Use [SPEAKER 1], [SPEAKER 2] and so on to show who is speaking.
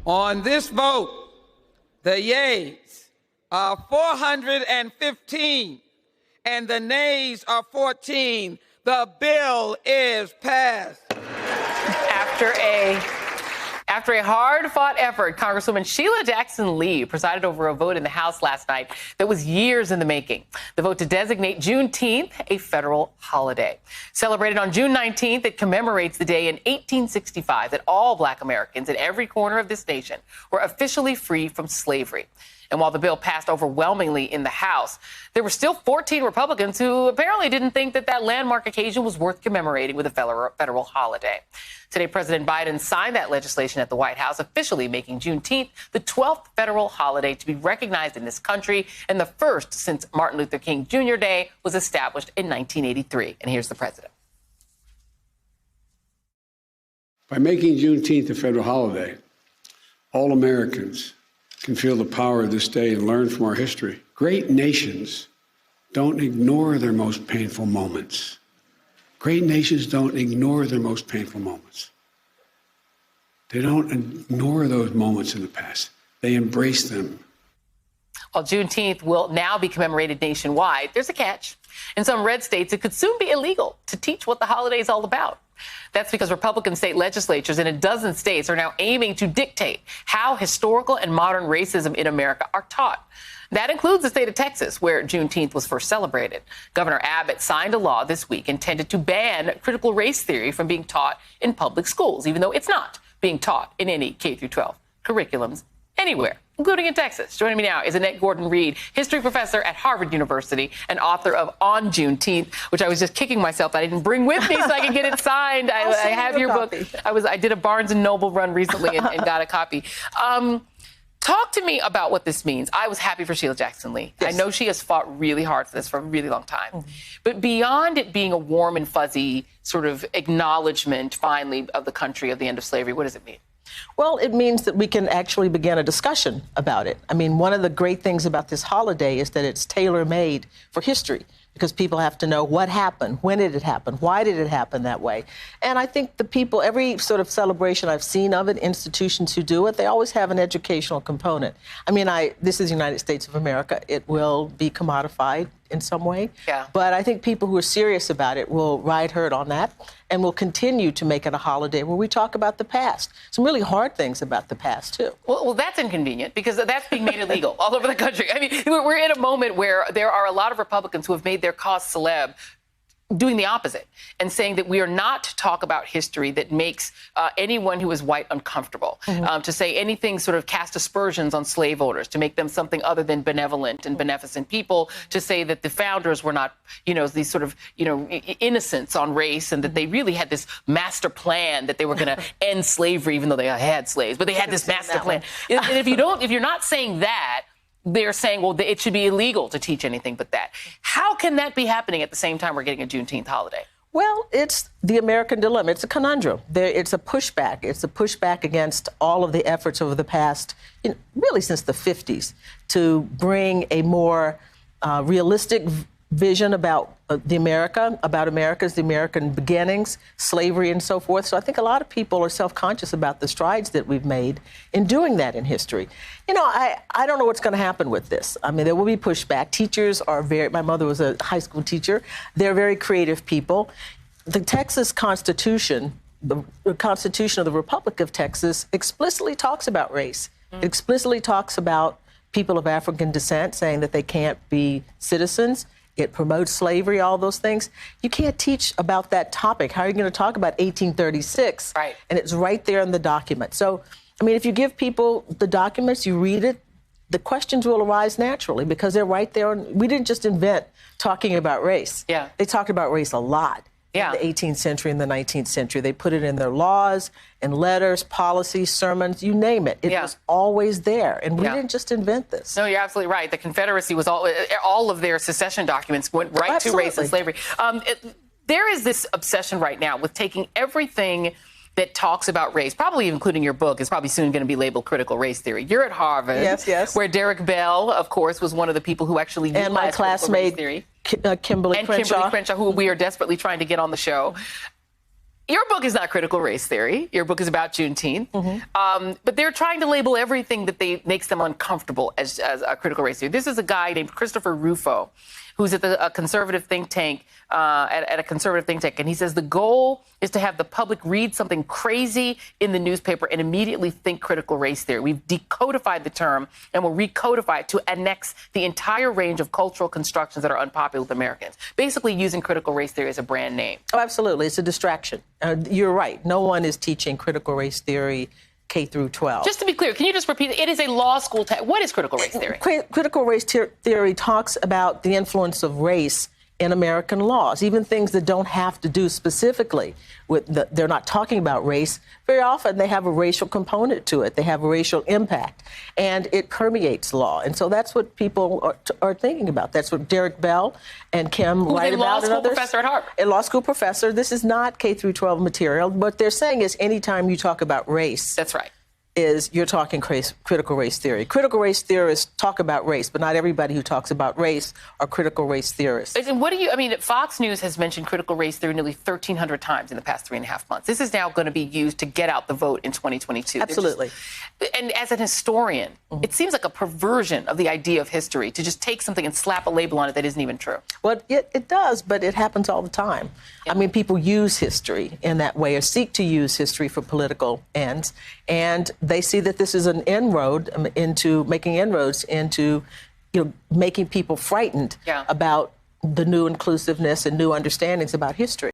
[SPEAKER 1] On this vote, the yeas are 415 and the nays are 14. The bill is passed.
[SPEAKER 2] After a hard-fought effort, Congresswoman Sheila Jackson Lee presided over a vote in the House last night that was years in the making. The vote to designate Juneteenth a federal holiday. Celebrated on June 19th, it commemorates the day in 1865 that all Black Americans in every corner of this nation were officially free from slavery. And while the bill passed overwhelmingly in the House, there were still 14 Republicans who apparently didn't think that that landmark occasion was worth commemorating with a federal holiday. Today, President Biden signed that legislation at the White House, officially making Juneteenth the 12th federal holiday to be recognized in this country and the first since Martin Luther King Jr. Day was established in 1983. And here's the president.
[SPEAKER 3] By making Juneteenth a federal holiday, all Americans can feel the power of this day and learn from our history. Great nations don't ignore their most painful moments. Great nations don't ignore their most painful moments. They don't ignore those moments in the past. They embrace them.
[SPEAKER 2] While Juneteenth will now be commemorated nationwide, there's a catch. In some red states, it could soon be illegal to teach what the holiday is all about. That's because Republican state legislatures in a dozen states are now aiming to dictate how historical and modern racism in America are taught. That includes the state of Texas, where Juneteenth was first celebrated. Governor Abbott signed a law this week intended to ban critical race theory from being taught in public schools, even though it's not being taught in any K-12 curriculums anywhere, including in Texas. Joining me now is Annette Gordon-Reed, history professor at Harvard University and author of On Juneteenth, which I was just kicking myself that I didn't bring with me so I could get it signed. I have your book. I did a Barnes & Noble run recently and got a copy. Talk to me about what this means. I was happy for Sheila Jackson Lee. Yes. I know she has fought really hard for this for a really long time. Mm-hmm. But beyond it being a warm and fuzzy sort of acknowledgement, finally, of the country of the end of slavery, what does it mean?
[SPEAKER 4] Well, it means that we can actually begin a discussion about it. I mean, one of the great things about this holiday is that it's tailor-made for history, because people have to know what happened, when did it happen, why did it happen that way. And I think the people, every sort of celebration I've seen of it, institutions who do it, they always have an educational component. I mean, this is the United States of America. It will be commodified in some way. Yeah. But I think people who are serious about it will ride herd on that and will continue to make it a holiday where we talk about the past. Some really hard things about the past, too.
[SPEAKER 2] Well, that's inconvenient because that's being made illegal all over the country. I mean, we're in a moment where there are a lot of Republicans who have made their cause celeb doing the opposite and saying that we are not to talk about history that makes anyone who is white uncomfortable, to say anything sort of cast aspersions on slave owners, to make them something other than benevolent and beneficent people, to say that the founders were not, these sort of, innocents on race and that they really had this master plan that they were going to end slavery even though they had slaves, but they had this master plan. And if you're not saying that, they're saying, well, it should be illegal to teach anything but that. How can that be happening at the same time we're getting a Juneteenth holiday?
[SPEAKER 4] Well, it's the American dilemma. It's a conundrum. It's a pushback. It's a pushback against all of the efforts over the past, really since the 50s, to bring a more realistic vision about the American beginnings, slavery and so forth. So I think a lot of people are self-conscious about the strides that we've made in doing that in history. I don't know what's going to happen with this. I mean, there will be pushback. Teachers are my mother was a high school teacher. They're very creative people. The Texas Constitution, the Constitution of the Republic of Texas, explicitly talks about race. It explicitly talks about people of African descent, saying that they can't be citizens. It promotes slavery, all those things. You can't teach about that topic. How are you going to talk about 1836? Right. And it's right there in the document. So, I mean, if you give people the documents, you read it, the questions will arise naturally because they're right there. We didn't just invent talking about race. Yeah. They talked about race a lot. In the 18th century and the 19th century. They put it in their laws and letters, policies, sermons, you name it. It was always there. And we didn't just invent this.
[SPEAKER 2] No, you're absolutely right. The Confederacy was all of their secession documents went right to race and slavery. There is this obsession right now with taking everything that talks about race, probably including your book, is probably soon going to be labeled critical race theory. You're at Harvard, where Derek Bell, of course, was one of the people who actually
[SPEAKER 4] and my classmate,
[SPEAKER 2] theory.
[SPEAKER 4] Kimberly Crenshaw,
[SPEAKER 2] who we are desperately trying to get on the show. Your book is not critical race theory. Your book is about Juneteenth. But they're trying to label everything that makes them uncomfortable as a critical race theory. This is a guy named Christopher Rufo, who's at a conservative think tank, at a conservative think tank. And he says the goal is to have the public read something crazy in the newspaper and immediately think critical race theory. We've decodified the term and we'll recodify it to annex the entire range of cultural constructions that are unpopular with Americans, basically using critical race theory as a brand name.
[SPEAKER 4] Oh, absolutely. It's a distraction. You're right. No one is teaching critical race theory K through 12.
[SPEAKER 2] Just to be clear, can you just repeat it? It is a law school text. What is critical race theory?
[SPEAKER 4] Critical race theory talks about the influence of race in American laws, even things that don't have to do specifically with they're not talking about race. Very often they have a racial component to it. They have a racial impact, and it permeates law. And so that's what people are thinking about. That's what Derek Bell and Kim write about.
[SPEAKER 2] Who's a law school professor at Harvard.
[SPEAKER 4] A law school professor. This is not K through 12 material. What they're saying is anytime you talk about race.
[SPEAKER 2] That's right.
[SPEAKER 4] You're talking critical race theory. Critical race theorists talk about race, but not everybody who talks about race are critical race theorists.
[SPEAKER 2] And Fox News has mentioned critical race theory nearly 1,300 times in the past 3.5 months. This is now going to be used to get out the vote in 2022.
[SPEAKER 4] Absolutely.
[SPEAKER 2] And as an historian, it seems like a perversion of the idea of history to just take something and slap a label on it that isn't even true.
[SPEAKER 4] Well, it does, but it happens all the time. Yeah. I mean, people use history in that way or seek to use history for political ends, and they see that this is an inroad into making inroads into, making people frightened about the new inclusiveness and new understandings about history.